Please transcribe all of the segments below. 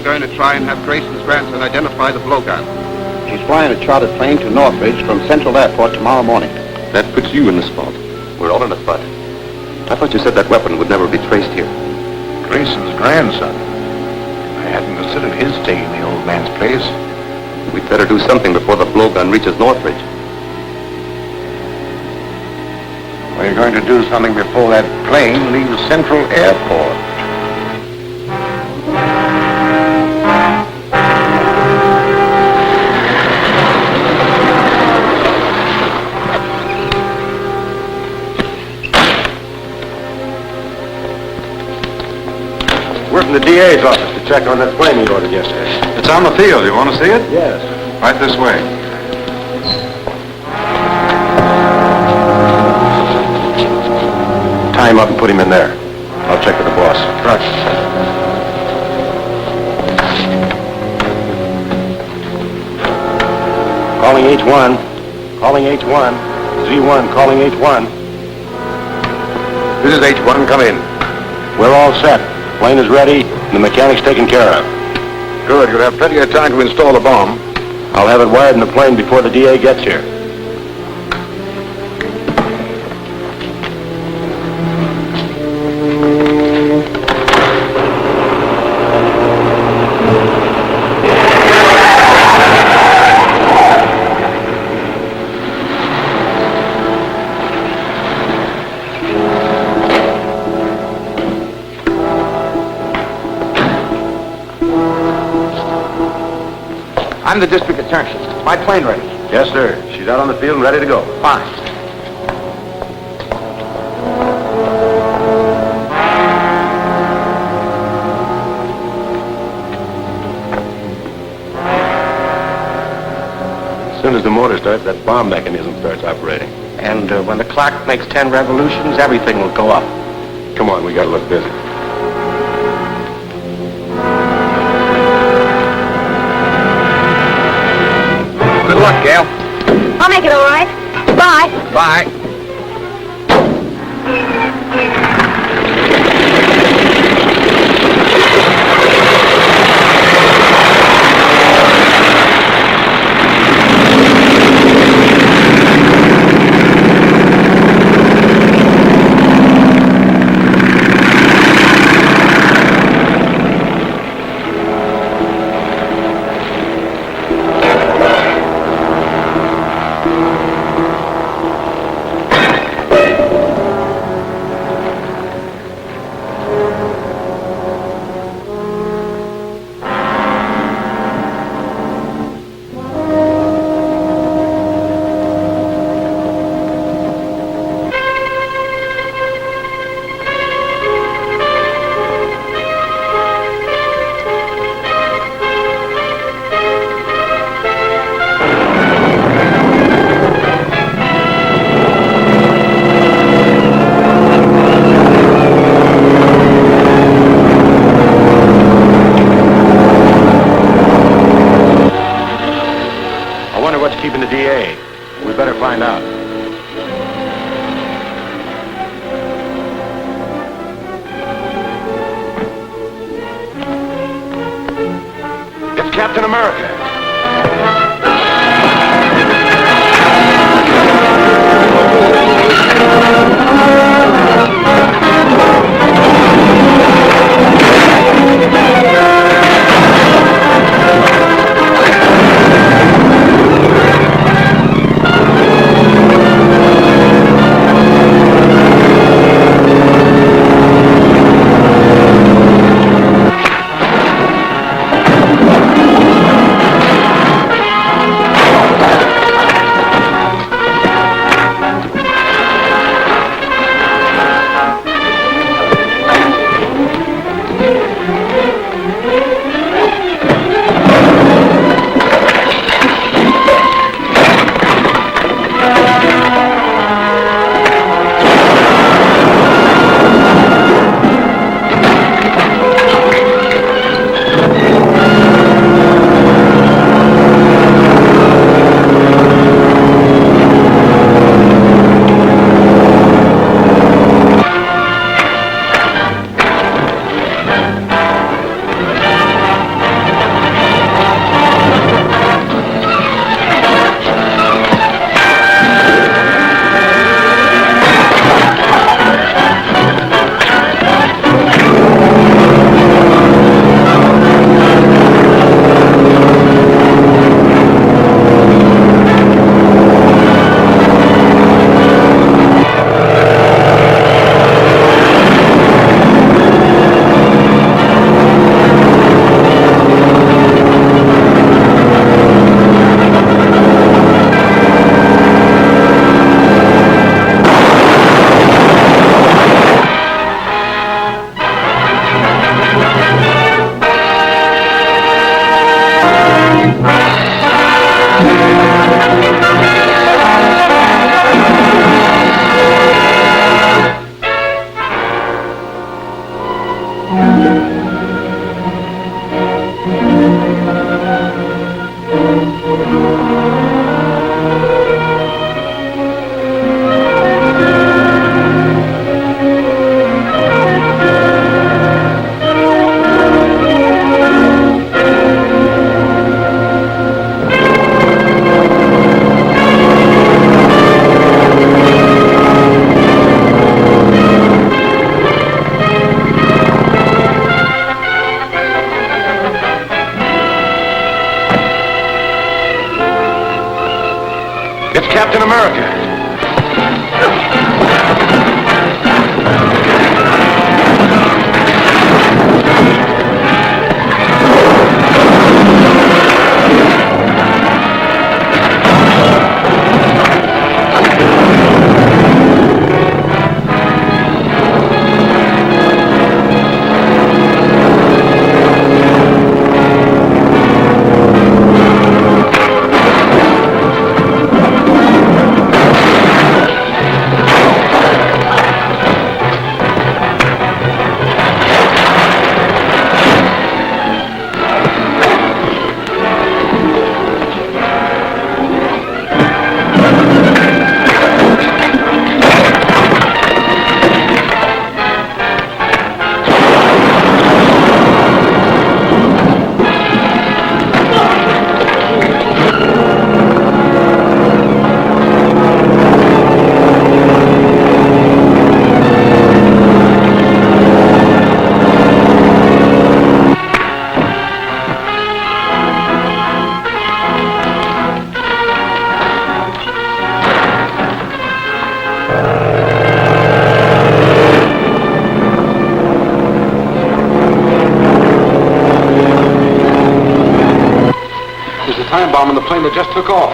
going to try and have Grayson's grandson identify the blowgun. She's flying a chartered plane to Northridge from Central Airport tomorrow morning. That puts you in the spot. We're all in a butt. I thought you said that weapon would never be traced here. Grayson's grandson. I hadn't considered his taking the old man's place. We'd better do something before the blowgun reaches Northridge. We're going to do something before that plane leaves Central Airport. We're from the DA's office to check on that plane you ordered yesterday. It's on the field. You want to see it? Yes. Right this way. Tie him up and put him in there. I'll check with the boss. Right. Calling H1. Calling H1. Z1 calling H1. This is H1. Come in. We're all set. Plane is ready, and the mechanic's taken care of. Good. You'll have plenty of time to install the bomb. I'll have it wired in the plane before the DA gets here. I'm the district attorney. Is my plane ready? Yes, sir. She's out on the field and ready to go. Fine. As soon as the motor starts, that bomb mechanism starts operating. And when the clock makes 10 revolutions, everything will go up. Come on, we gotta look busy. Good luck, Gail. I'll make it all right. Bye. Bye. Keeping the DA. We better find out. It's Captain America. It's Captain America. Time bomb on the plane that just took off.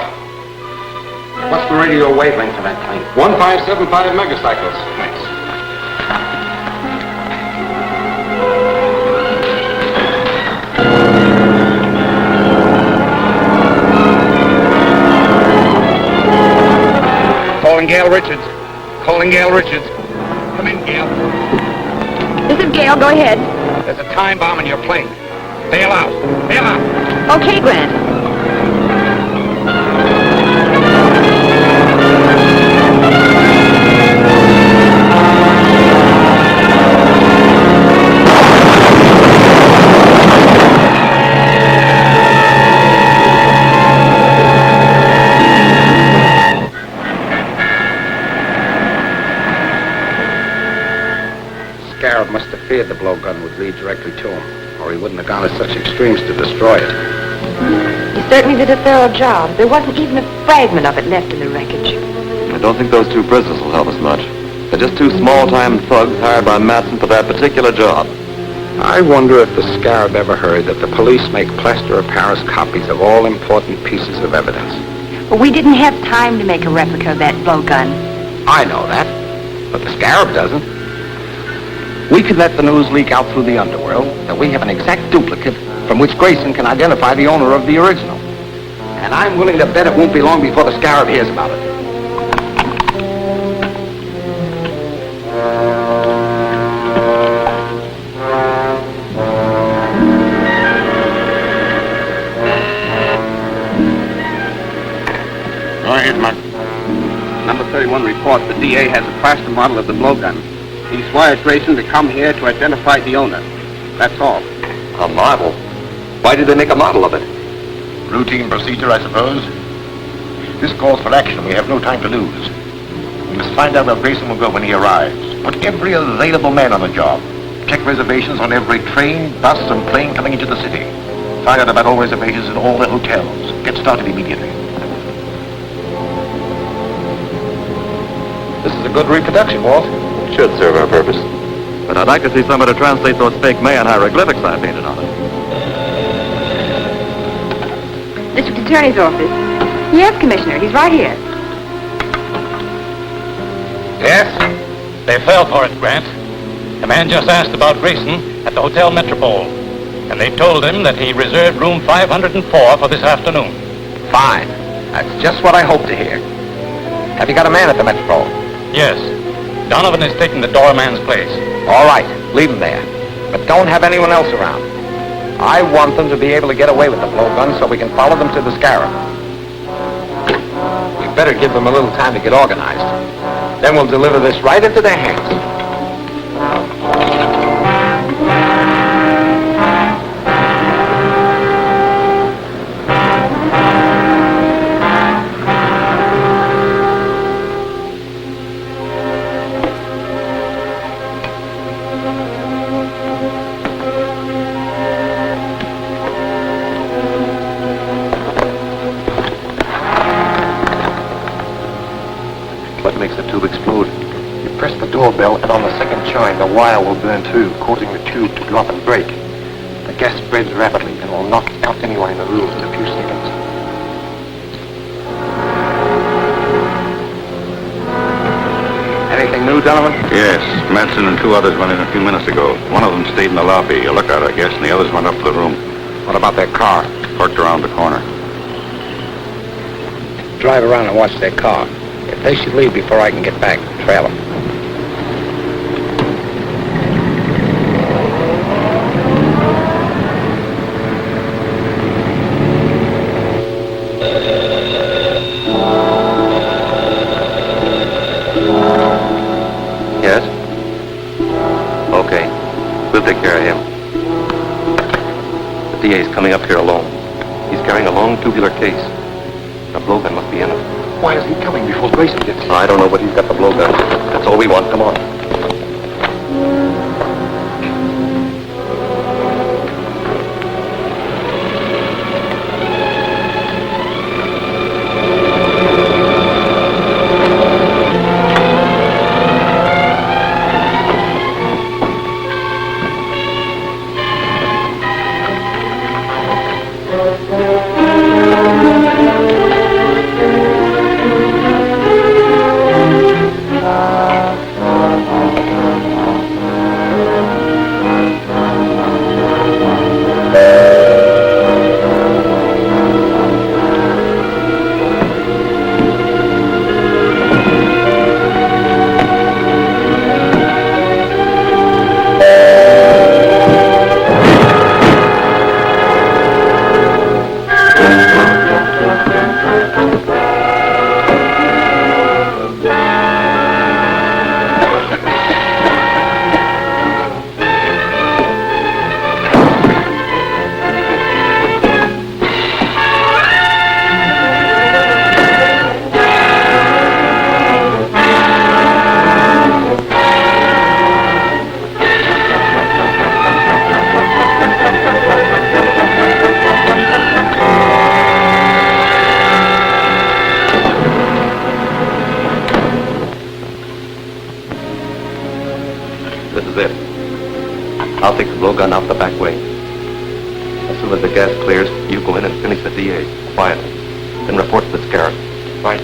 What's the radio wavelength for that plane? 1575 megacycles. Thanks. Calling Gail Richards. Calling Gail Richards. Come in, Gail. This is Gail. Go ahead. There's a time bomb in your plane. Bail out. Bail out. Okay, Grant. Scarab must have feared the blowgun would lead directly to him, or he wouldn't have gone to such extremes to destroy it. He certainly did a thorough job. There wasn't even a fragment of it left in the wreckage. I don't think those two prisoners will help us much. They're just two small-time thugs hired by Matson for that particular job. I wonder if the Scarab ever heard that the police make plaster of Paris copies of all important pieces of evidence. But we didn't have time to make a replica of that blowgun. I know that, but the Scarab doesn't. We could let the news leak out through the underworld that we have an exact duplicate from which Grayson can identify the owner of the original. And I'm willing to bet it won't be long before the Scarab hears about it. Go ahead, Mark. Number 31 reports the DA has a plaster model of the blowgun. He's wired Grayson to come here to identify the owner. That's all. A model? Why did they make a model of it? Routine procedure, I suppose. This calls for action. We have no time to lose. We must find out where Grayson will go when he arrives. Put every available man on the job. Check reservations on every train, bus, and plane coming into the city. Find out about all reservations in all the hotels. Get started immediately. This is a good reproduction, Walt. Should serve our purpose. But I'd like to see somebody translate those fake Mayan hieroglyphics I painted on it. District Attorney's office. Yes, Commissioner. He's right here. Yes? They fell for it, Grant. The man just asked about Grayson at the Hotel Metropole. And they told him that he reserved room 504 for this afternoon. Fine. That's just what I hoped to hear. Have you got a man at the Metropole? Yes. Donovan is taking the doorman's place. All right, leave him there. But don't have anyone else around. I want them to be able to get away with the blowgun so we can follow them to the Scarab. We better give them a little time to get organized. Then we'll deliver this right into their hands. wire will burn too, causing the tube to drop and break. The gas spreads rapidly and will knock out anyone in the room in a few seconds. Anything new, Donovan? Yes, Madsen and 2 others went in a few minutes ago. One of them stayed in the lobby, a lookout, I guess, and the others went up to the room. What about their car? Parked around the corner. Drive around and watch their car. If they should leave before I can get back, trail them. Yes? Okay. We'll take care of him. The DA's coming up here alone. He's carrying a long tubular case. The blowgun must be in it. Why is he coming before Grayson gets here? I don't know, but he's got the blowgun. That's all we want. Come on. This is it. I'll take the blowgun out the back way. As soon as the gas clears, you go in and finish the DA, quietly. Then report to the scarab. Right.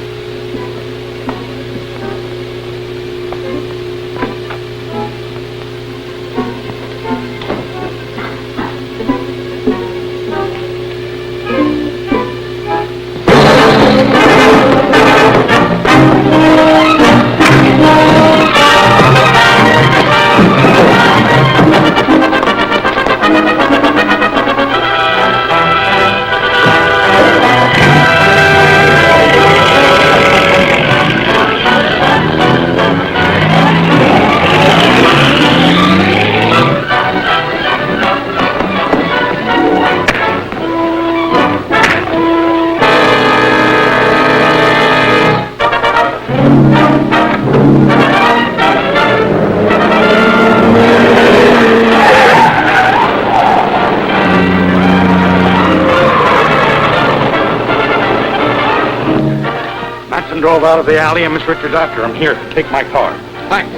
Drove out of the alley and Miss Richards after him. Here, take my car. Thanks.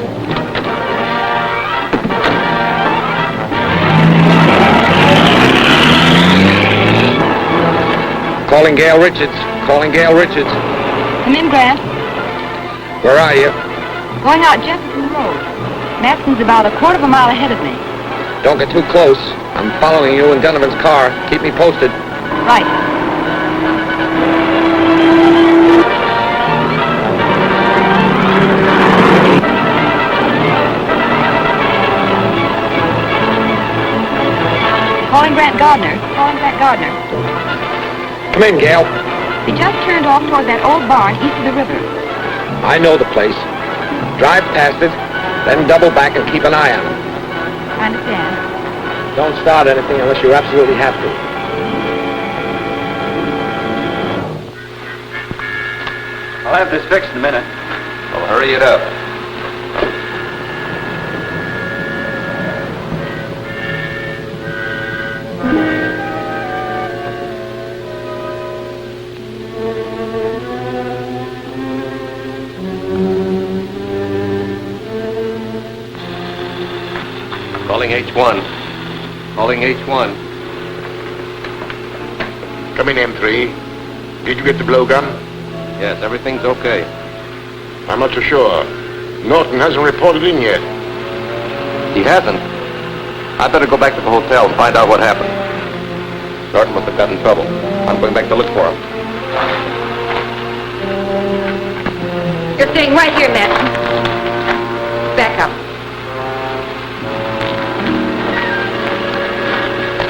Calling Gail Richards. Calling Gail Richards. Come in, Grant. Where are you? Going out Jefferson Road. Matson's about a quarter of a mile ahead of me. Don't get too close. I'm following you in Donovan's car. Keep me posted. Right. Calling Grant Gardner. Calling Grant Gardner. Come in, Gail. We just turned off toward that old barn east of the river. I know the place. Drive past it, then double back and keep an eye on it. I understand. Don't start anything unless you absolutely have to. I'll have this fixed in a minute. Well, hurry it up. Calling H1. Calling H1. Come in, M3. Did you get the blowgun? Yes, everything's okay. I'm not so sure. Norton hasn't reported in yet. He hasn't. I better go back to the hotel and find out what happened. Norton must have got in trouble. I'm going back to look for him. You're staying right here, Madison. Back up.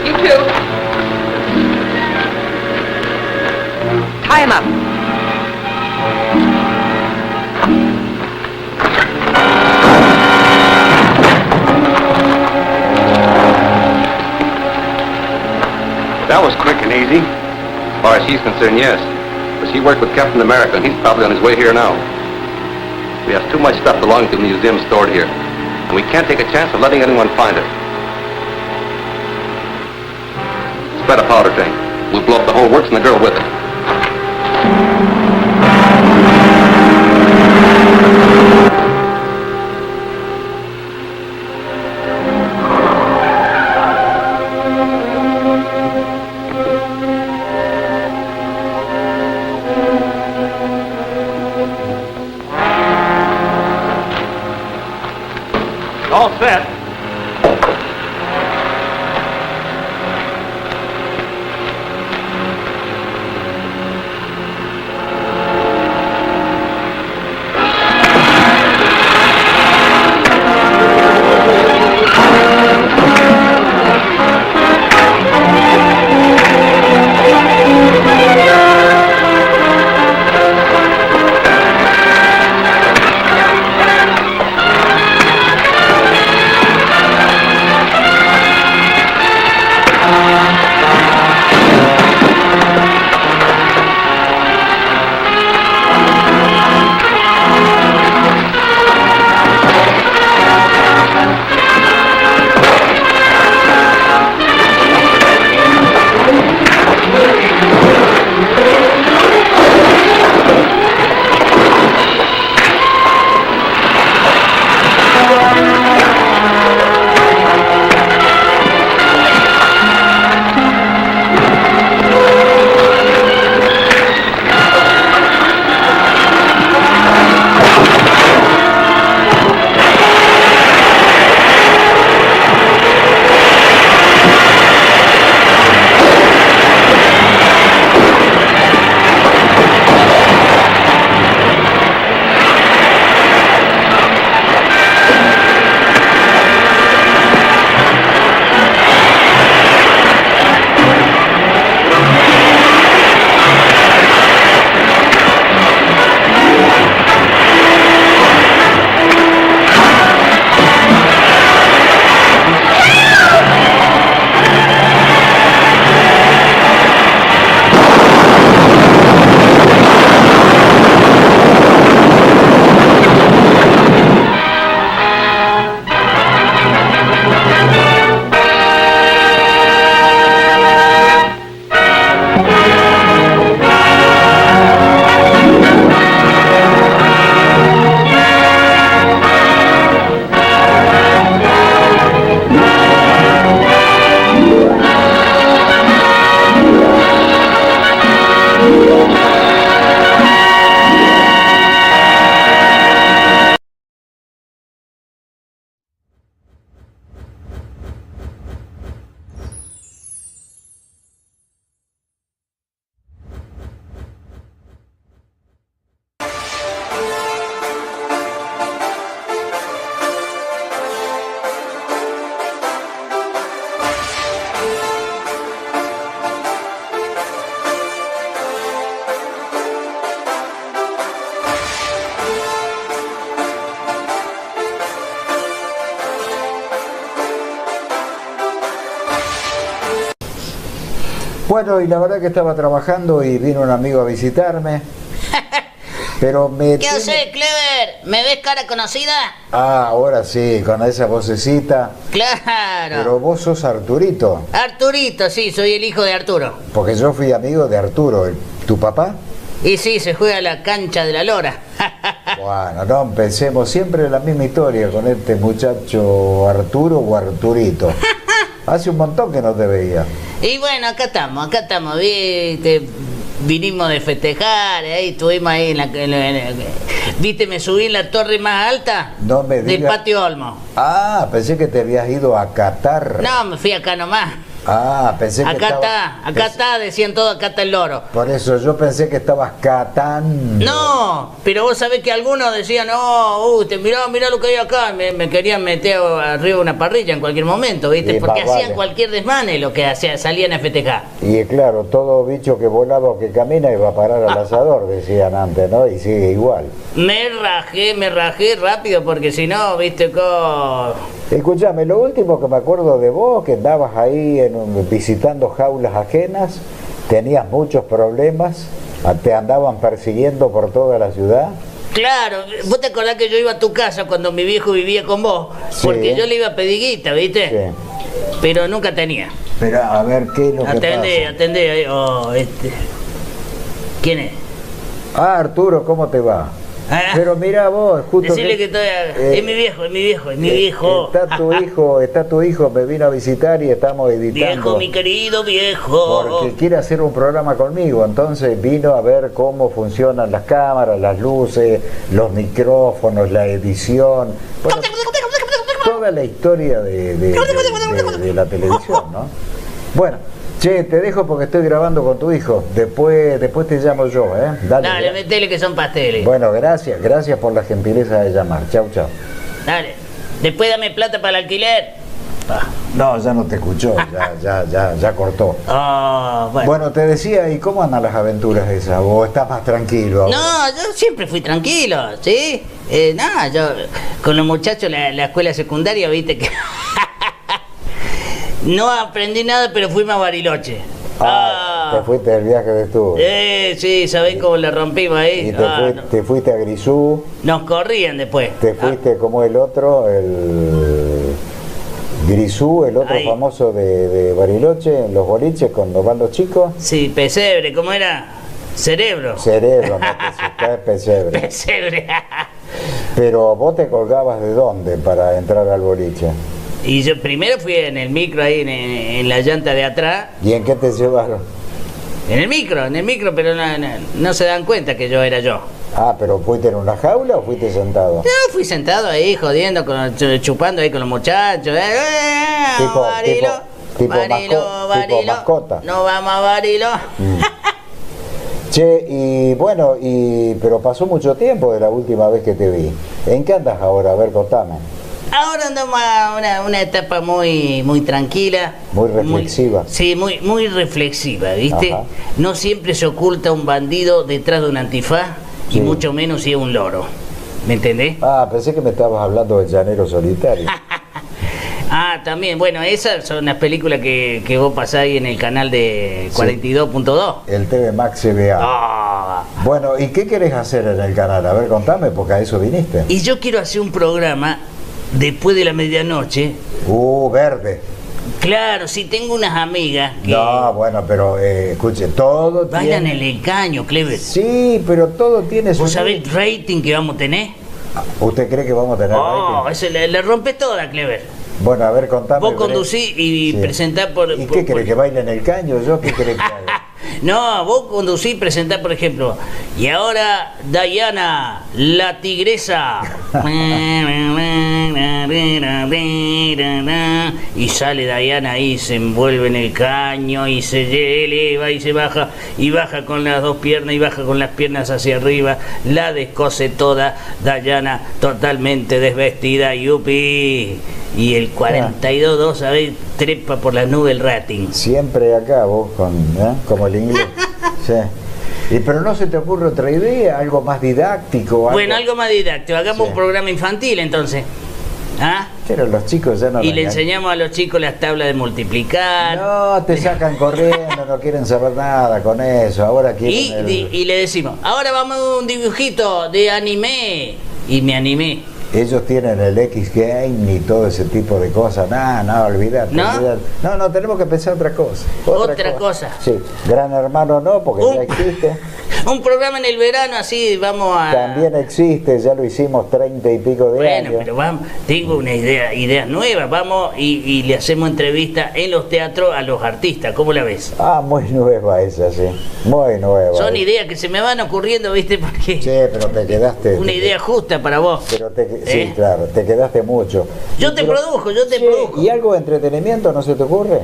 You too. Tie him up. That was quick and easy. As far as she's concerned, yes. But she worked with Captain America, and he's probably on his way here now. We have too much stuff belonging to the museum stored here, and we can't take a chance of letting anyone find it. Spread a powder tank. We'll blow up the whole works and the girl with it. All set. Bueno, y la verdad que estaba trabajando y vino un amigo a visitarme. Pero me... ¿Qué haces, Clever? ¿Me ves cara conocida? Ah, ahora sí, con esa vocecita. Claro. Pero vos sos Arturito. Arturito, sí, soy el hijo de Arturo. Porque yo fui amigo de Arturo, ¿tu papá? Y sí, se juega a la cancha de la lora. Bueno, no empecemos siempre la misma historia con este muchacho Arturo o Arturito. Hace un montón que no te veía. Y bueno, acá estamos, viste. Vinimos de festejar, ahí estuvimos ahí viste, me subí en la torre más alta No me del digas. patio Olmo. Ah, pensé que te habías ido a Qatar. No, me fui acá nomás. Ah, pensé que Acá está, decían todo, acá está el loro. Por eso yo pensé que estabas catando. No, pero vos sabés que algunos decían, no, mirá lo que hay acá, me querían meter arriba de una parrilla en cualquier momento, ¿viste? Sí, Porque más hacían vale. cualquier desmane lo que salían a festejar. Y claro, todo bicho que volaba o que camina iba a parar al asador, decían antes, ¿no? Y sigue igual. Me rajé rápido porque si no, ¿viste? Escúchame, lo último que me acuerdo de vos, que andabas ahí visitando jaulas ajenas, tenías muchos problemas, te andaban persiguiendo por toda la ciudad. Claro, vos te acordás que yo iba a tu casa cuando mi viejo vivía con vos, Sí. porque yo le iba a pedir guita, ¿viste? Sí. Pero nunca tenía. Pero a ver, ¿qué es lo que pasa? Atendé, ¿Quién es? Ah, Arturo, ¿cómo te va? Ah. Pero mira vos, justo Decirle que estoy... es mi viejo. Está tu hijo, me vino a visitar y estamos editando. Viejo, mi querido viejo. Porque quiere hacer un programa conmigo, entonces vino a ver cómo funcionan las cámaras, las luces, los micrófonos, la edición, bueno, toda la historia de la televisión, ¿no? Bueno, che, te dejo porque estoy grabando con tu hijo, después te llamo yo, ¿eh? Dale, metele que son pasteles. Bueno, gracias por la gentileza de llamar, chau. Dale, después dame plata para el alquiler. No, ya no te escuchó, ya cortó. Bueno, te decía, ¿y cómo andan las aventuras esas? ¿O estás más tranquilo ahora? No, yo siempre fui tranquilo, ¿sí? Yo con los muchachos la escuela secundaria, viste que... No aprendí nada, pero fuimos a Bariloche. Te fuiste del viaje de estudio. Sí, ¿sabés cómo la rompimos ahí? Y te fuiste a Grisú. Nos corrían después. Te fuiste como el otro, el Grisú, el otro Ahí. famoso de Bariloche, en los boliches, cuando van los chicos. Sí, pesebre, ¿cómo era? Cerebro, No te pesebre. pesebre. Pero vos te colgabas de dónde para entrar al boliche. Y yo primero fui en el micro ahí en la llanta de atrás. ¿Y en qué te llevaron? En el micro, pero no se dan cuenta que yo era yo. Ah, pero ¿fuiste en una jaula o fuiste sentado? No, fui sentado ahí jodiendo, chupando ahí con los muchachos. Tipo Barilo. mascota. No vamos a Barilo. Che, y bueno, pero pasó mucho tiempo de la última vez que te vi. ¿En qué andas ahora? A ver, contame. Ahora andamos a una etapa muy tranquila. Muy reflexiva. Muy reflexiva, ¿viste? Ajá. No siempre se oculta un bandido detrás de un antifaz, y Sí. mucho menos si es un loro. ¿Me entendés? Ah, pensé que me estabas hablando del llanero solitario. También, bueno, esas son las películas que vos pasás ahí en el canal de 42.2. El TV Max CBA. Bueno, ¿y qué querés hacer en el canal? A ver, contame, porque a eso viniste. Y yo quiero hacer un programa después de la medianoche. Verde. Claro, sí, tengo unas amigas que No, bueno, pero escuche, todo bailan tiene... el engaño, Clever. Sí, pero todo tiene su... ¿Vos sabés el rating que vamos a tener? ¿Usted cree que vamos a tener rating? Eso le rompe toda, Clever. Bueno, a ver, contame. Vos conducís y Sí. presentás por... ¿Y qué querés, que baile en el caño? ¿Yo qué querés que haga? No, vos conducís y presentás, por ejemplo, y ahora Diana, la tigresa. Y sale Diana ahí, se envuelve en el caño y se eleva y se baja, y baja con las dos piernas y baja con las piernas hacia arriba, la descose toda, Diana totalmente desvestida, yupi. Y el 42, ¿sabés? Trepa por la nube el rating. Siempre acá vos, como el inglés. Sí. Pero no se te ocurre otra idea, algo más didáctico. Bueno, algo más didáctico. Hagamos un programa infantil entonces. Pero los chicos ya no... Y le enseñamos a los chicos las tablas de multiplicar. No, te sacan corriendo, no quieren saber nada con eso. Ahora quieren... Y le decimos, ahora vamos a un dibujito de anime. Y me animé. Ellos tienen el X Game y todo ese tipo de cosas. No, olvidate. ¿No? Olvidate. No, tenemos que pensar otra cosa. Otra cosa. Sí, Gran Hermano no, porque ya existe. Un programa en el verano, así vamos a... También existe, ya lo hicimos 30 y pico de Bueno, años. pero vamos, tengo una ideas nuevas. Vamos y le hacemos entrevistas en los teatros a los artistas. ¿Cómo la ves? Ah, muy nueva esa, sí. Muy nueva. Son ideas que se me van ocurriendo, ¿viste? Porque Sí, pero te quedaste... una idea justa para vos. Pero sí, claro, te quedaste mucho. Yo te produjo. ¿Y algo de entretenimiento no se te ocurre?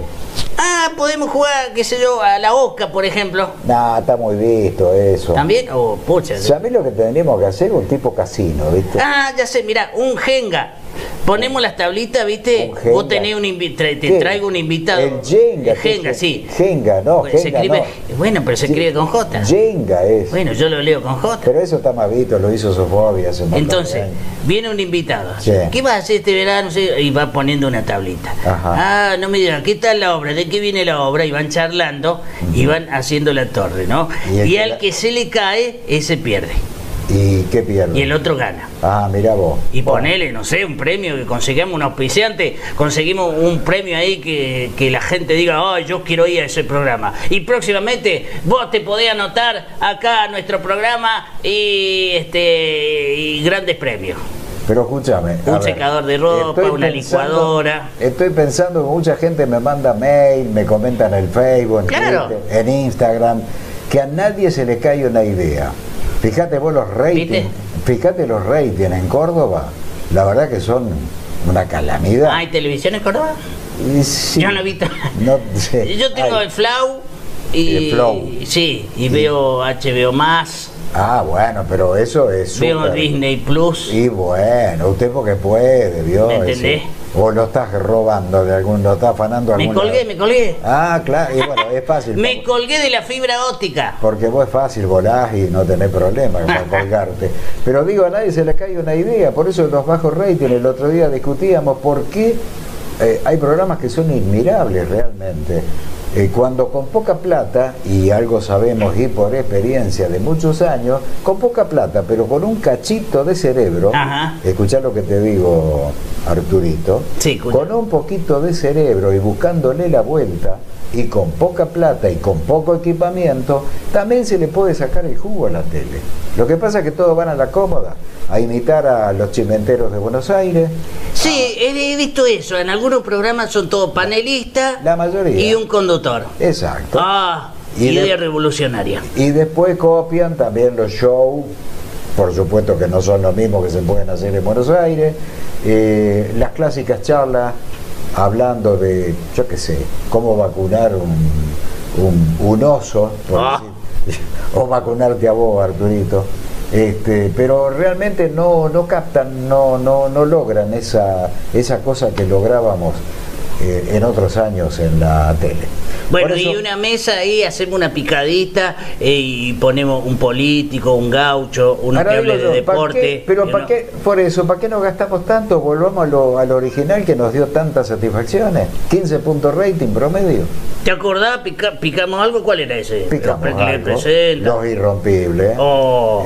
Ah, podemos jugar, qué sé yo, a la Oscar, por ejemplo. Nah, está muy visto eso. ¿También? Oh, pucha. ¿Sabés lo que tendríamos que hacer? Un tipo casino, ¿viste? Ah, ya sé, mirá, un Jenga. Ponemos las tablitas, ¿viste? Un Jenga. Vos tenés un invitado, te ¿Qué? traigo un invitado. El Jenga. Jenga, sí. Jenga, no, Bueno, se Jenga escribe, no. bueno, pero se escribe con J. Jenga es. Bueno, yo lo leo con J. Pero eso está más visto, lo hizo Sofobia hace un montón de Entonces, años. viene un invitado. Sí. ¿Qué vas a hacer este verano? Y va poniendo una tablita. Ajá. Ah, no me digan, ¿qué tal la obra? ¿De qué viene la obra? Y van charlando y van haciendo la torre, ¿no? Y al que se le cae, ese pierde. ¿Y qué pierde? Y el otro gana. Ah, mira vos. Y ponele, no sé, un premio, que conseguimos un auspiciante, conseguimos un premio ahí que la gente diga, oh, yo quiero ir a ese programa. Y próximamente vos te podés anotar acá a nuestro programa y grandes premios. Pero escúchame. Un secador de ropa, una licuadora. Estoy pensando que mucha gente me manda mail, me comenta en el Facebook, en Claro. Twitter, en Instagram, que a nadie se le cae una idea. Fíjate vos los ratings, ¿Viste? fíjate los ratings en Córdoba, la verdad que son una calamidad. ¿Hay televisión en Córdoba? Y sí, Yo no he visto. no sé. Yo tengo Ay, el Flow y... El Flow. Sí, y veo HBO más, Ah, bueno, pero eso es veo súper. Disney Plus. Y bueno, usted porque puede, ¿vio? ¿Me entendés? O lo estás robando de algún, lo estás afanando de Me algún colgué, lado. me colgué. Ah, claro, y bueno, es fácil. Me colgué de la fibra óptica. Porque vos es fácil, volás y no tenés problema para colgarte. Pero digo, a nadie se le cae una idea, por eso los bajos ratings, el otro día discutíamos por qué hay programas que son inmirables realmente. Cuando con poca plata, y algo sabemos y por experiencia de muchos años, con poca plata, pero con un cachito de cerebro, Ajá. escuchá lo que te digo, Arturito, Sí, escucha. con un poquito de cerebro y buscándole la vuelta, y con poca plata y con poco equipamiento, también se le puede sacar el jugo a la tele. Lo que pasa es que todos van a la cómoda, a imitar a los chimenteros de Buenos Aires. Sí, he visto eso. En algunos programas son todos panelistas La mayoría. y un conductor. Exacto. Ah, Y idea de- revolucionaria. Y después copian también los shows, por supuesto que no son los mismos que se pueden hacer en Buenos Aires, las clásicas charlas hablando de, yo qué sé, cómo vacunar un oso, por Ah. decir, o vacunarte a vos, Arturito. Pero realmente no captan, no logran esa cosa que lográbamos en otros años en la tele. Bueno, Por eso- y una mesa ahí, hacemos una picadita y ponemos un político, un gaucho, uno Ahora que hable digo de yo, ¿para deporte. qué? Pero y ¿para uno- qué? Por eso, ¿para qué nos gastamos tanto? Volvamos al original que nos dio tantas satisfacciones. 15 puntos rating promedio. ¿Te acordás? Picamos algo, ¿cuál era ese? Picamos Que le algo. presenta. Los Irrompibles. Oh.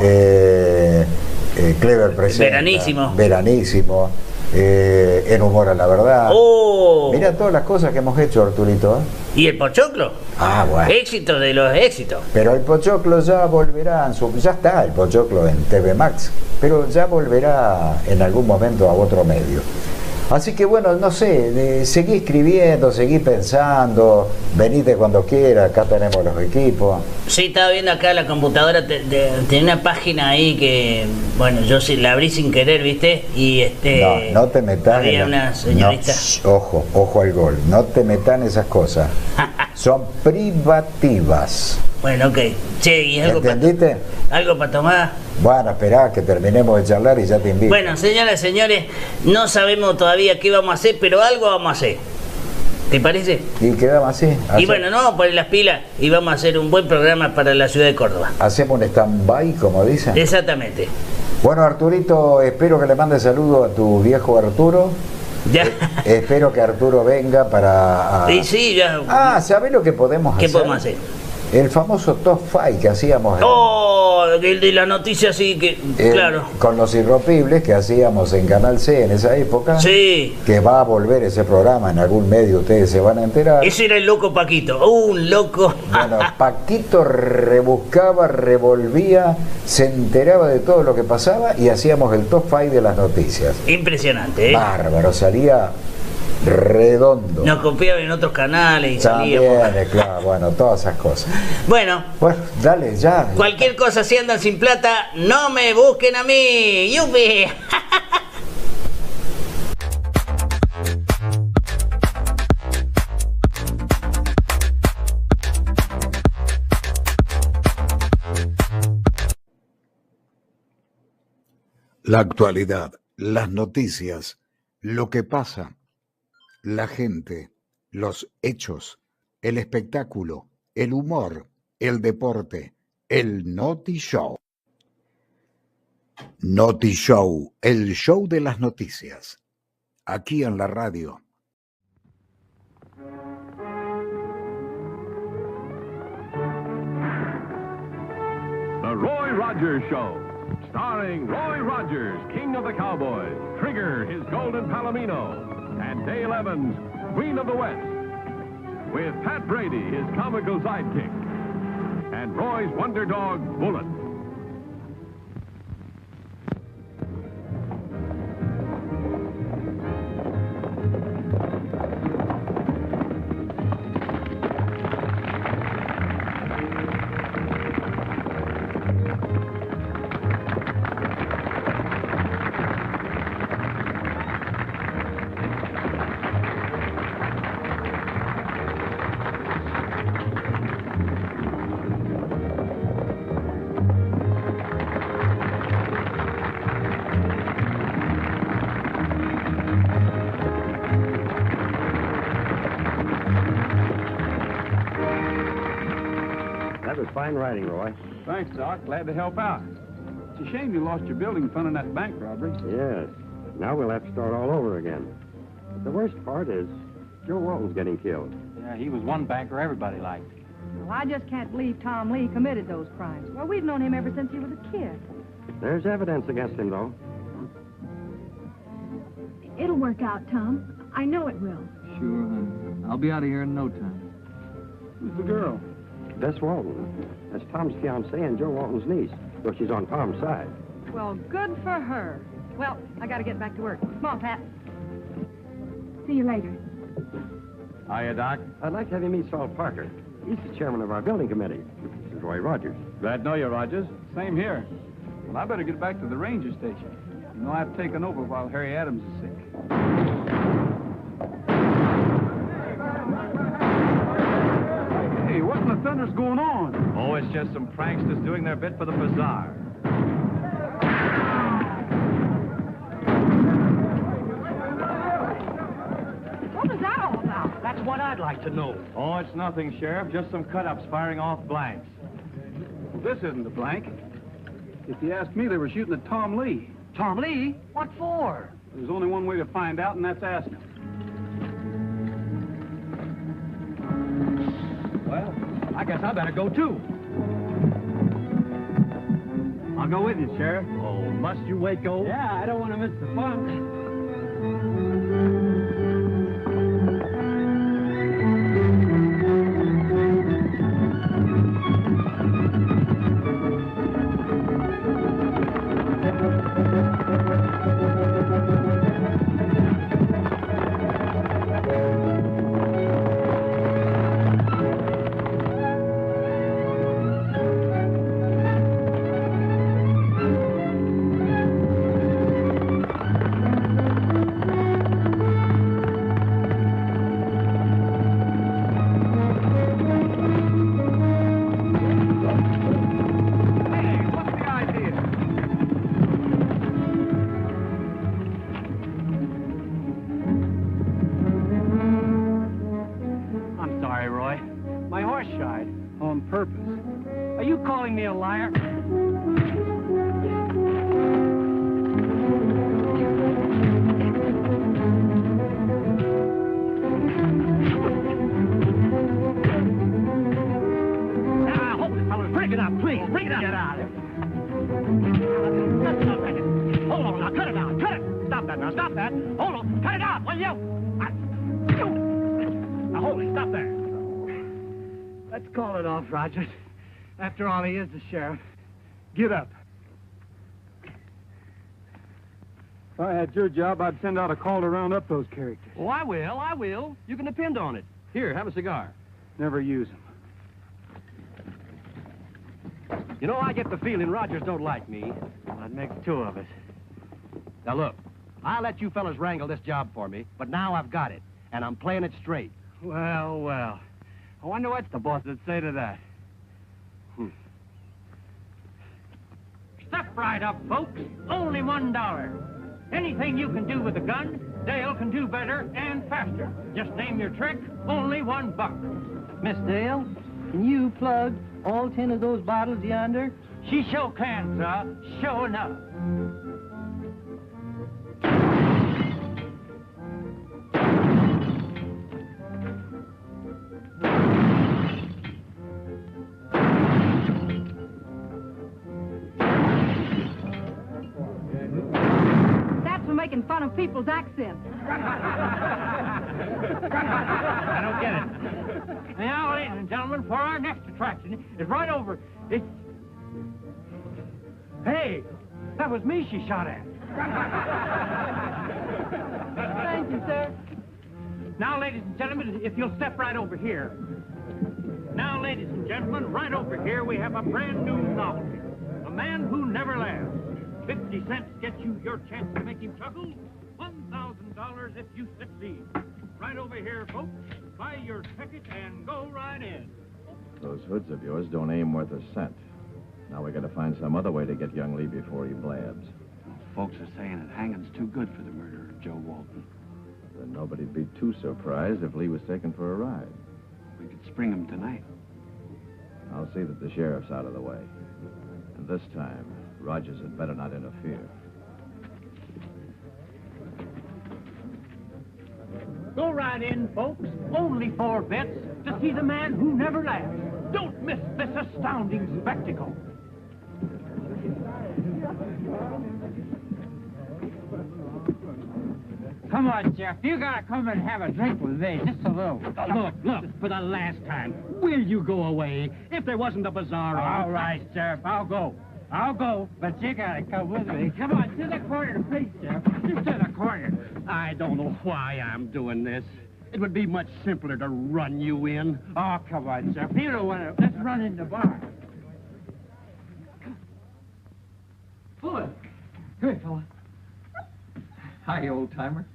Clever presenta. Veranísimo. Veranísimo. En Humor a la Verdad. Oh. Mira todas las cosas que hemos hecho, Arturito. ¿Y el pochoclo? Ah, bueno. Éxito de los éxitos. Pero el Pochoclo ya volverá, ya está el Pochoclo en TV Max, pero ya volverá en algún momento a otro medio. Así que bueno, no sé, seguí escribiendo, seguí pensando, venite cuando quiera, acá tenemos los equipos. Sí, estaba viendo acá la computadora, tenía una página ahí que, bueno, yo sí la abrí sin querer, ¿viste? Y No te metas había una señorita. No, ojo al gol, no te metas en esas cosas. Son privativas. Bueno, ok. Che, ¿y algo para ¿Entendiste? tomar? Bueno, esperá que terminemos de charlar y ya te invito. Bueno, señoras y señores, no sabemos qué vamos a hacer, pero algo vamos a hacer. ¿Te parece? Y quedamos así. Y bueno, no vamos a poner las pilas y vamos a hacer un buen programa para la ciudad de Córdoba. Hacemos un stand-by, como dicen. Exactamente. Bueno, Arturito, espero que le mande saludos a tu viejo Arturo. Ya. Espero que Arturo venga para... Y sí, ya. ¿sabés lo que podemos ¿Qué hacer? podemos hacer? El famoso top 5 que hacíamos el de la noticia, sí, que claro. Con los irrompibles que hacíamos en Canal C en esa época. Sí. Que va a volver ese programa en algún medio, ustedes se van a enterar. Ese era el loco Paquito, un loco. Bueno, Paquito rebuscaba, revolvía, se enteraba de todo lo que pasaba y hacíamos el top 5 de las noticias. Impresionante, ¿eh? Bárbaro, salía redondo. Nos copiaban en otros canales y también, salíamos. claro, bueno, todas esas cosas. Bueno, dale, ya. Cualquier cosa, si andan sin plata, no me busquen a mí. ¡Yupi! La actualidad, las noticias, lo que pasa, la gente, los hechos, el espectáculo, el humor, el deporte, el Noti Show. Noti Show, el show de las noticias, aquí en la radio. The Roy Rogers Show. Starring Roy Rogers, King of the Cowboys, Trigger, his golden palomino, and Dale Evans, Queen of the West, with Pat Brady, his comical sidekick, and Roy's wonder dog, Bullet. Fine writing, Roy. Thanks, Doc. Glad to help out. It's a shame you lost your building fund in that bank robbery. Yes. Now we'll have to start all over again. But the worst part is Joe Walton's getting killed. Yeah, he was one banker everybody liked. Well, I just can't believe Tom Lee committed those crimes. Well, we've known him ever since he was a kid. There's evidence against him, though. It'll work out, Tom. I know it will. Sure, hon. I'll be out of here in no time. Who's the girl? Bess Walton. That's Tom's fiancée and Joe Walton's niece, though she's on Tom's side. Well, good for her. Well, I gotta get back to work. Come on, Pat. See you later. Hiya, Doc. I'd like to have you meet Saul Parker. He's the chairman of our building committee. This is Roy Rogers. Glad to know you, Rogers. Same here. Well, I better get back to the ranger station. You know, I've taken over while Harry Adams is sick. Hey, what in the thunder's going on? Oh, it's just some pranksters doing their bit for the bazaar. What was that all about? That's what I'd like to know. Oh, it's nothing, Sheriff. Just some cut-ups firing off blanks. Well, this isn't a blank. If you ask me, they were shooting at Tom Lee. Tom Lee? What for? There's only one way to find out, and that's ask him. Well, I guess I better go, too. I'll go with you, Sheriff. Oh, must you, Waco? Yeah, I don't want to miss the fun. Break it up, please. Break it up. Get out of here. Hold on now. Cut it out. Cut it. Stop that now. Stop that. Hold on. Cut it out, will you? Now, hold it. Stop there. Let's call it off, Rogers. After all, he is the sheriff. Get up. If I had your job, I'd send out a call to round up those characters. Oh, I will. I will. You can depend on it. Here, have a cigar. Never use them. You know, I get the feeling Rogers don't like me. That makes two of us. Now, look, I'll let you fellas wrangle this job for me, but now I've got it, and I'm playing it straight. Well, well. I wonder what the boss would say to that. Step right up, folks. Only $1. Anything you can do with a gun, Dale can do better and faster. Just name your trick, only $1. Miss Dale, can you plug all 10 of those bottles yonder? She sure can, sir. Sure enough. That's for making fun of people's accents. I don't get it. Now, ladies and gentlemen, for our next attraction is right over. It's... Hey, that was me she shot at. Thank you, sir. Now, ladies and gentlemen, if you'll step right over here. Now, ladies and gentlemen, right over here we have a brand new novelty. A man who never laughs. 50 cents gets you your chance to make him chuckle. $1,000 if you succeed. Right over here, folks. Buy your ticket and go right in. Those hoods of yours don't aim worth a cent. Now we gotta find some other way to get young Lee before he blabs. Folks are saying that hanging's too good for the murder of Joe Walton. Then nobody'd be too surprised if Lee was taken for a ride. We could spring him tonight. I'll see that the sheriff's out of the way. And this time, Rogers had better not interfere. Go right in, folks. Only 4 bets to see the man who never laughs. Don't miss this astounding spectacle. Come on, Jeff. You gotta come and have a drink with me. Just a little. Look, for the last time, will you go away? If there wasn't a bazaar on... All right, Sheriff. I'll go. But you gotta come with me. Come on, to the corner, please, Sheriff. Just to the corner. I don't know why I'm doing this. It would be much simpler to run you in. Oh, come on, Sheriff. You don't want to... Let's run in the bar. Bullet! Come here, fella. Hi, old-timer.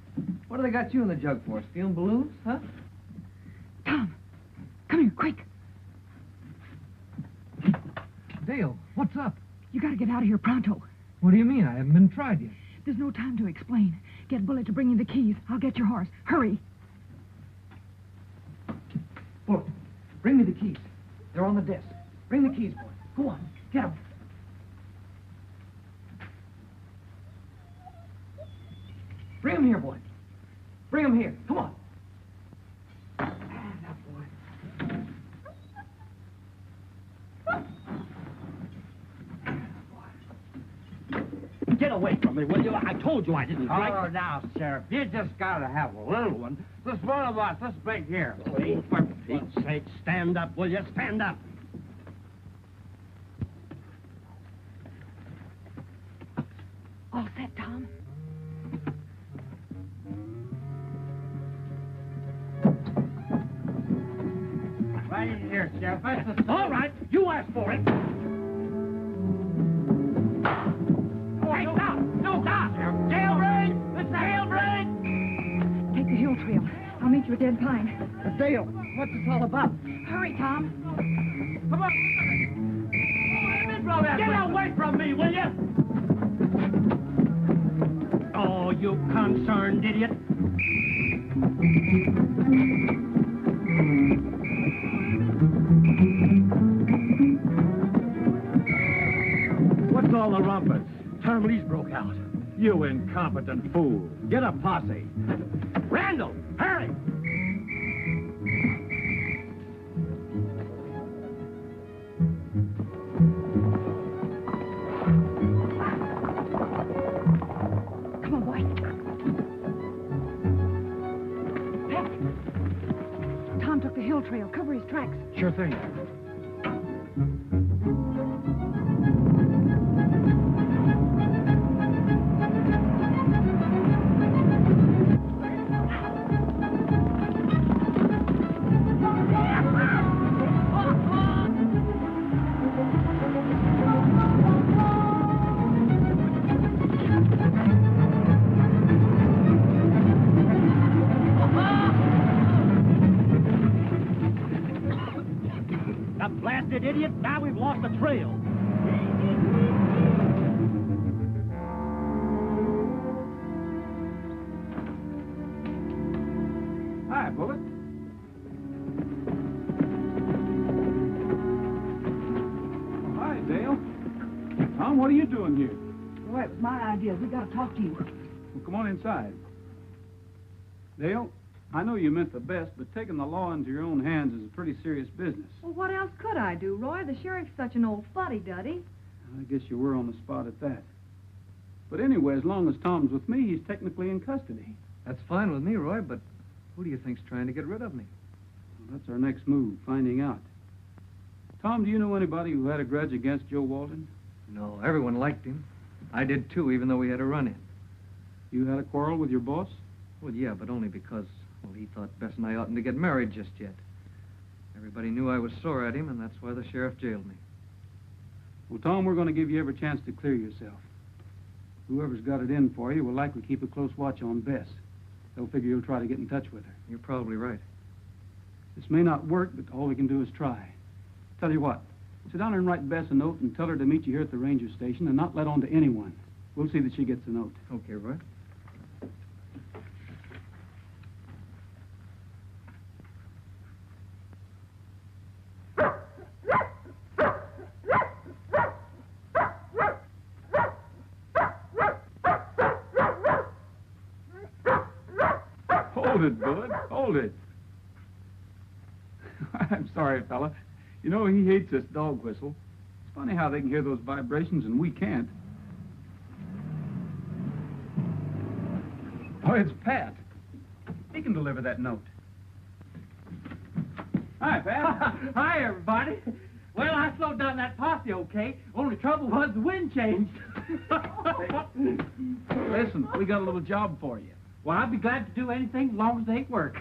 What do they got you in the jug for? Stealing balloons, huh? Tom, come here, quick. Dale, what's up? You gotta get out of here pronto. What do you mean? I haven't been tried yet. There's no time to explain. Get Bullet to bring you the keys. I'll get your horse. Hurry. Bullet, bring me the keys. They're on the desk. Bring the keys, boy. Go on, get them. Bring them here, boy. Bring them here. Come on. Get away from me, will you? I told you I didn't like... Oh, now, Sheriff, you just gotta have a little one. This one of us, this big here. Please, for Pete's sake, stand up, will you? Stand up. All set, Tom. Right in here, Sheriff. That's the... All right, you asked for it. Hey, stop! No, stop! Jailbreak! Jailbreak! Take the hill trail. I'll meet you at Dead Pine. Dale, what's this all about? Hurry, Tom. Come on! Get away from me, will you? Oh, you concerned idiot! What's all the rumpus? Tom Lee's broke out. You incompetent fool. Get a posse. Randall, hurry! Now we've lost the trail. Hi, Bullet. Oh, hi, Dale. Tom, what are you doing here? Boy, it was my idea. We got to talk to you. Well, come on inside. Dale, I know you meant the best, but taking the law into your own hands is a pretty serious business. Well, what else could I do, Roy? The sheriff's such an old fuddy-duddy. I guess you were on the spot at that. But anyway, as long as Tom's with me, he's technically in custody. That's fine with me, Roy, but who do you think's trying to get rid of me? Well, that's our next move, finding out. Tom, do you know anybody who had a grudge against Joe Walton? No, everyone liked him. I did too, even though we had a run-in. You had a quarrel with your boss? Well, yeah, but only because, well, he thought Bess and I oughtn't to get married just yet. Everybody knew I was sore at him, and that's why the sheriff jailed me. Well, Tom, we're going to give you every chance to clear yourself. Whoever's got it in for you will likely keep a close watch on Bess. They'll figure you'll try to get in touch with her. You're probably right. This may not work, but all we can do is try. Tell you what, sit down and write Bess a note and tell her to meet you here at the ranger station and not let on to anyone. We'll see that she gets the note. Okay, Roy. Hold it, Bud. Hold it. I'm sorry, fella. You know, he hates this dog whistle. It's funny how they can hear those vibrations and we can't. Oh, it's Pat. He can deliver that note. Hi, Pat. Hi, everybody. Well, I slowed down that posse, okay? Only trouble was the wind changed. Listen, we got a little job for you. Well, I'd be glad to do anything as long as they ain't work.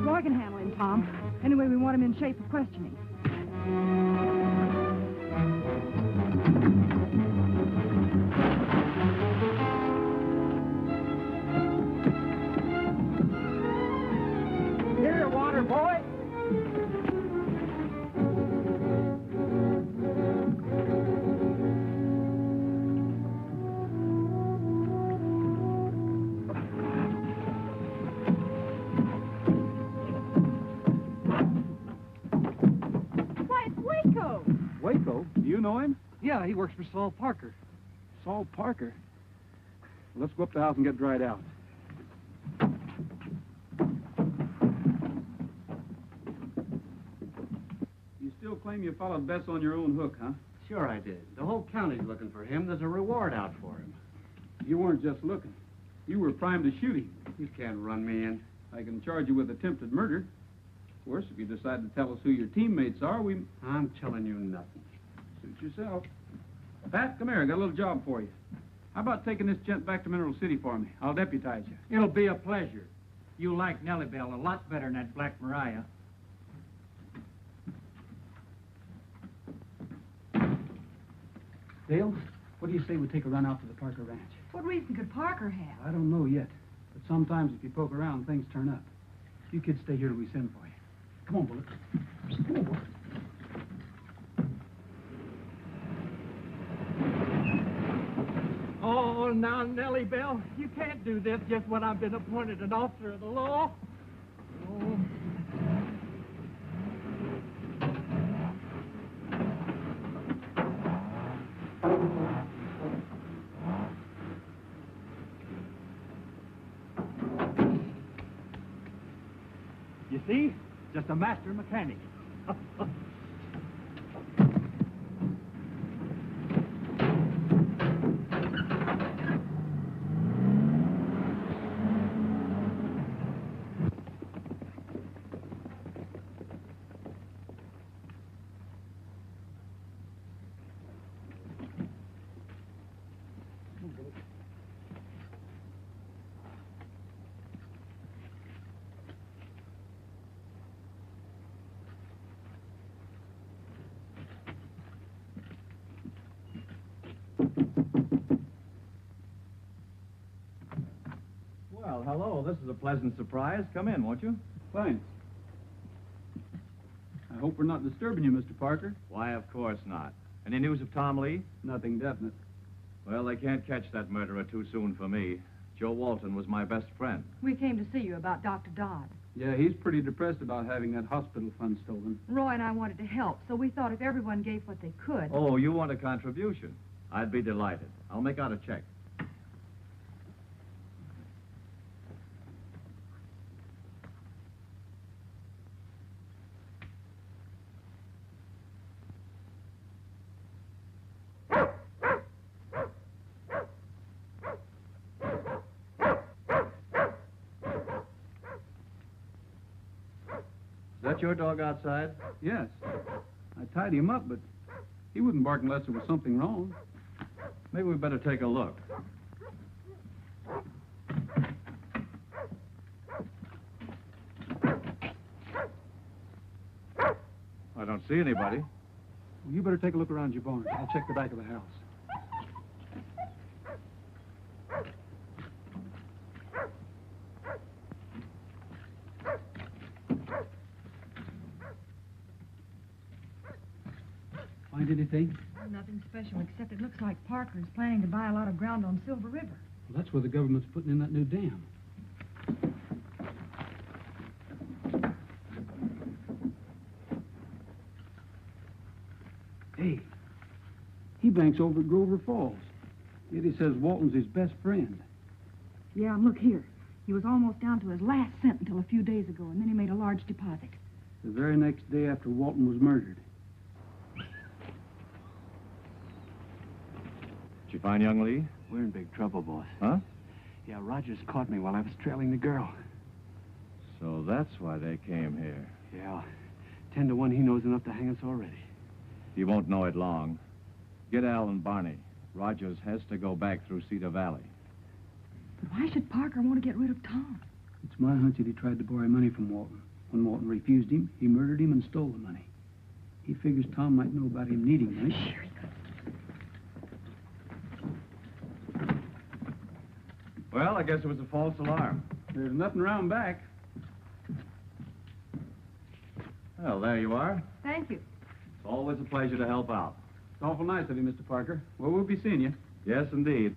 Roy can handle him, Tom. Anyway, we want him in shape for questioning. Here, water boy. Why, it's Waco! Waco? Do you know him? Yeah, he works for Saul Parker. Saul Parker. Well, let's go up the house and get dried out. You still claim you followed Bess on your own hook, huh? Sure I did. The whole county's looking for him. There's a reward out for him. You weren't just looking. You were primed to shoot him. You can't run me in. I can charge you with attempted murder. Of course, if you decide to tell us who your teammates are, I'm telling you nothing. Suit yourself. Pat, come here. I got a little job for you. How about taking this gent back to Mineral City for me? I'll deputize you. It'll be a pleasure. You like Nellie Bell a lot better than that Black Mariah. Dale, what do you say we take a run out to the Parker Ranch? What reason could Parker have? I don't know yet, but sometimes if you poke around, things turn up. You kids stay here till we send for you. Come on, Bullet. Come on, Bullet. Oh, now, Nellie Bell, you can't do this just when I've been appointed an officer of the law. Oh. You see? Just a master mechanic. Well, hello. This is a pleasant surprise. Come in, won't you? Thanks. I hope we're not disturbing you, Mr. Parker. Why, of course not. Any news of Tom Lee? Nothing definite. Well, they can't catch that murderer too soon for me. Joe Walton was my best friend. We came to see you about Dr. Dodd. Yeah, he's pretty depressed about having that hospital fund stolen. Roy and I wanted to help, so we thought if everyone gave what they could... Oh, you want a contribution? I'd be delighted. I'll make out a check. Is that your dog outside? Yes. I tied him up, but he wouldn't bark unless there was something wrong. Maybe we better take a look. I don't see anybody. Well, you better take a look around your barn. I'll check the back of the house. Find anything? Oh, nothing special, except it looks like Parker is planning to buy a lot of ground on Silver River. Well, that's where the government's putting in that new dam. Hey, he banks over at Grover Falls. Yet he says Walton's his best friend. Yeah, and look here. He was almost down to his last cent until a few days ago, and then he made a large deposit. The very next day after Walton was murdered. Did you find young Lee? We're in big trouble, boss. Huh? Yeah, Rogers caught me while I was trailing the girl. So that's why they came here. Yeah, 10 to 1 he knows enough to hang us already. You won't know it long. Get Al and Barney. Rogers has to go back through Cedar Valley. But why should Parker want to get rid of Tom? It's my hunch that he tried to borrow money from Walton. When Walton refused him, he murdered him and stole the money. He figures Tom might know about him needing money. Sure he could. Well, I guess it was a false alarm. There's nothing around back. Well, there you are. Thank you. It's always a pleasure to help out. It's awful nice of you, Mr. Parker. Well, we'll be seeing you. Yes, indeed.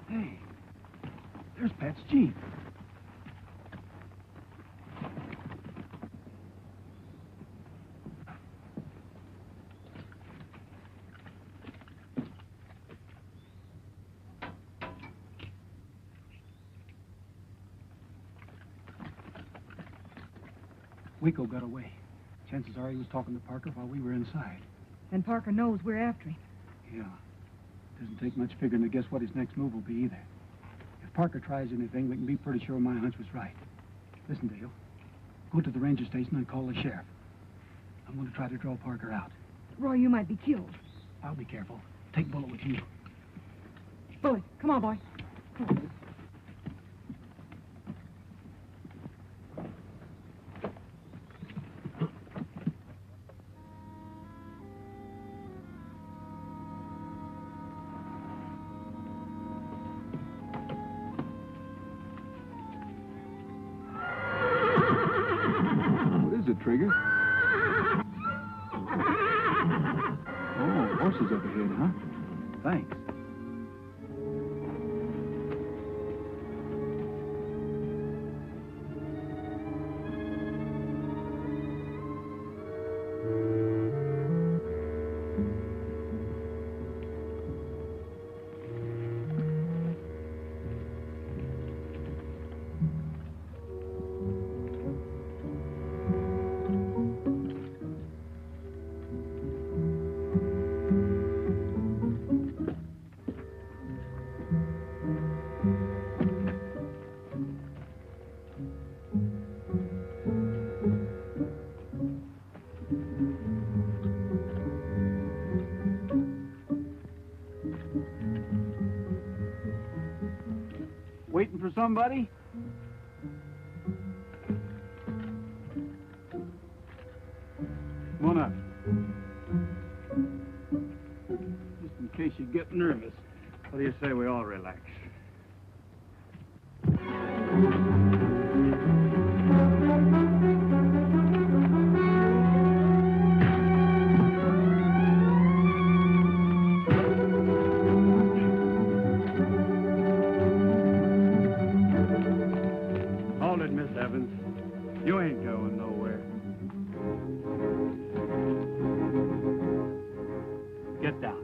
Hey, there's Pat's Jeep. Waco got away. Chances are he was talking to Parker while we were inside. And Parker knows we're after him. Yeah. Doesn't take much figuring to guess what his next move will be either. If Parker tries anything, we can be pretty sure my hunch was right. Listen, Dale. Go to the ranger station and call the sheriff. I'm going to try to draw Parker out. Roy, you might be killed. I'll be careful. Take Bullet with you. Bullet, come on, boy. What is it, Trigger? Oh, horses up ahead, huh? Thanks. Waiting for somebody? Come on up. Just in case you get nervous, what do you say we all relax? Hold it, Miss Evans. You ain't going nowhere. Get down.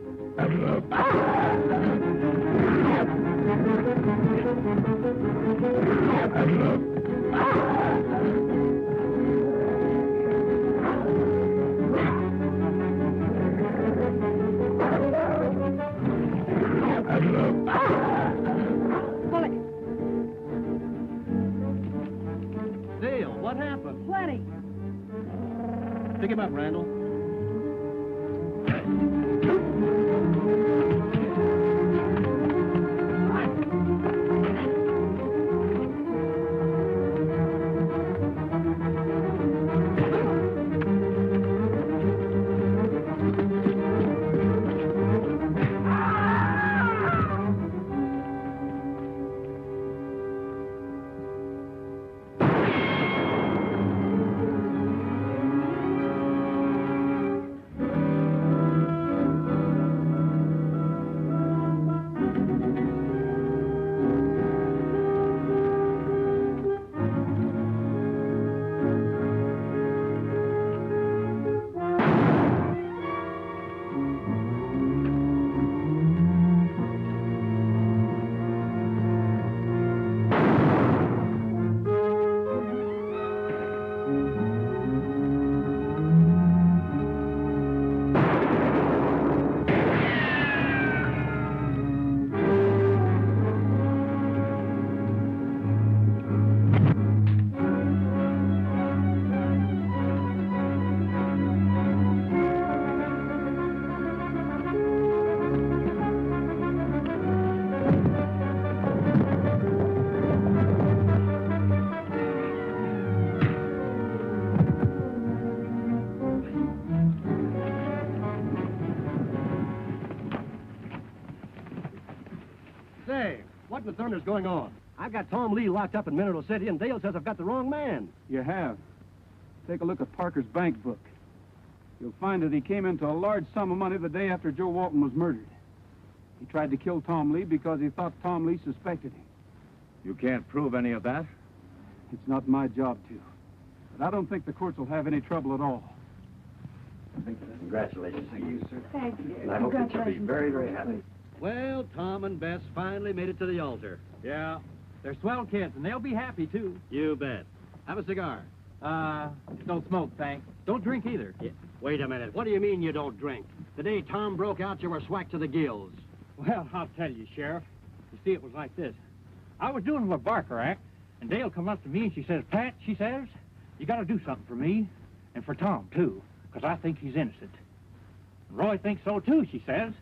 Bullet, Dale, what happened? plenty. Pick him up, Randall. Say, what in the thunder's going on? I've got Tom Lee locked up in Mineral City, and Dale says I've got the wrong man. You have. Take a look at Parker's bank book. You'll find that he came into a large sum of money the day after Joe Walton was murdered. He tried to kill Tom Lee because he thought Tom Lee suspected him. You can't prove any of that? It's not my job to. But I don't think the courts will have any trouble at all. Congratulations to you, sir. Thank you. And I hope that you'll be very, very happy. Well, Tom and Bess finally made it to the altar. Yeah. They're swell kids, and they'll be happy, too. You bet. Have a cigar. Don't smoke, thanks. Don't drink either. Yeah. Wait a minute. What do you mean you don't drink? The day Tom broke out, you were swacked to the gills. Well, I'll tell you, Sheriff. You see, it was like this. I was doing the Barker Act, and Dale come up to me and she says, Pat, she says, you got to do something for me, and for Tom, too, because I think he's innocent. And Roy thinks so, too, she says.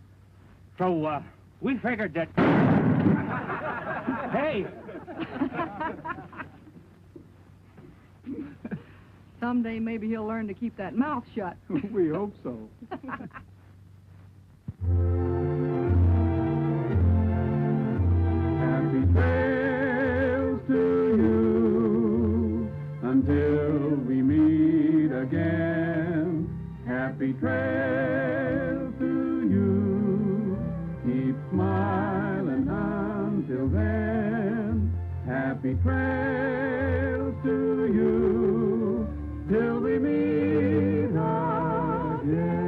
So, we figured that... Hey! Someday maybe he'll learn to keep that mouth shut. We hope so. Happy trails to you until we meet again. Happy trails to you. Keep smiling until then. Happy trails to you till we meet again.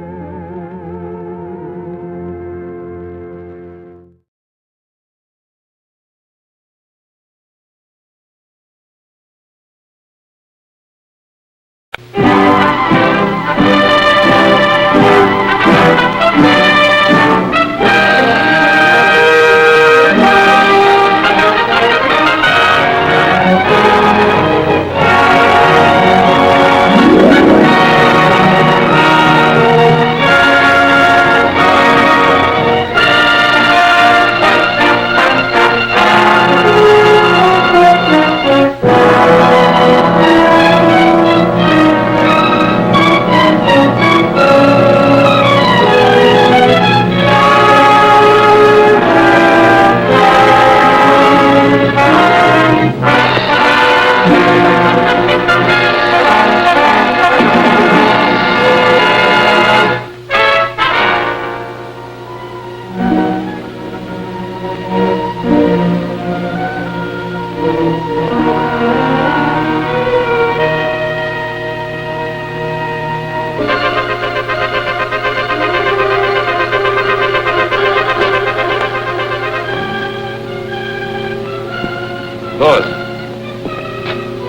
Louis,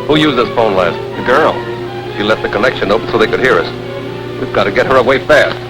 who used this phone last? The girl. She left the connection open so they could hear us. We've got to get her away fast.